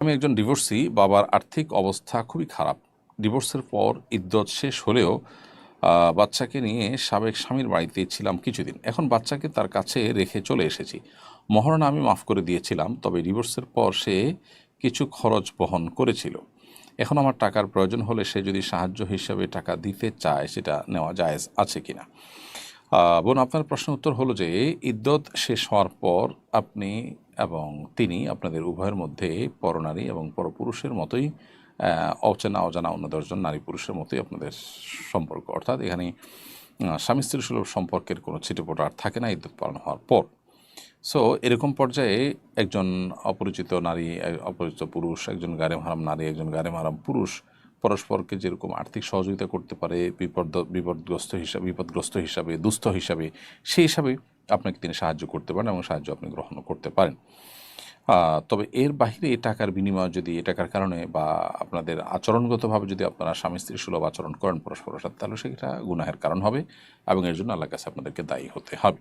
আমি একজন ডিভোর্সি, বাবার আর্থিক অবস্থা খুবই খারাপ। ডিভোর্সের পর ইদ্যত শেষ হলেও বাচ্চাকে নিয়ে সাবেক স্বামীর বাড়িতে ছিলাম কিছুদিন। এখন বাচ্চাকে তার কাছে রেখে চলে এসেছি। মহারণা আমি মাফ করে দিয়েছিলাম, তবে ডিভোর্সের পর সে কিছু খরচ বহন করেছিল। এখন আমার টাকার প্রয়োজন হলে সে যদি সাহায্য হিসাবে টাকা দিতে চায়, সেটা নেওয়া জায়েজ আছে কিনা? বোন, আপনার প্রশ্নের উত্তর হলো যে ইদ্যত শেষ হওয়ার পর আপনি এবং তিনি, আপনাদের উভয়ের মধ্যে পরনারী এবং পরপুরুষের মতোই অচেনা অজানা অন্য 10 জন নারী পুরুষের মতোই আপনাদের সম্পর্ক। অর্থাৎ এখানে স্বামী স্ত্রী সুলভ সম্পর্কের কোনো ছিটেফোঁটা আর থাকে না ইদ্যত পালন হওয়ার পর। সো এরকম পর্যায়ে একজন অপরিচিত নারী, অপরিচিত পুরুষ, একজন গারেম হারাম নারী, একজন গারেম হারাম পুরুষ পরস্পরকে যেরকম আর্থিক সহযোগিতা করতে পারে বিপদগ্রস্ত হিসাবে, দুস্থ হিসাবে, সেই হিসাবে আপনাকে তিনি সাহায্য করতে পারেন এবং সাহায্য আপনি গ্রহণ করতে পারেন। তবে এর বাহিরে টাকার বিনিময়ে যদি এ টাকার কারণে বা আপনাদের আচরণগতভাবে যদি আপনারা স্বামী স্ত্রী সুলভ আচরণ করেন পরস্পরের সাথে, তাহলে সেটা গুনাহের কারণ হবে এবং এর জন্য আল্লাহর কাছে আপনাদেরকে দায়ী হতে হবে।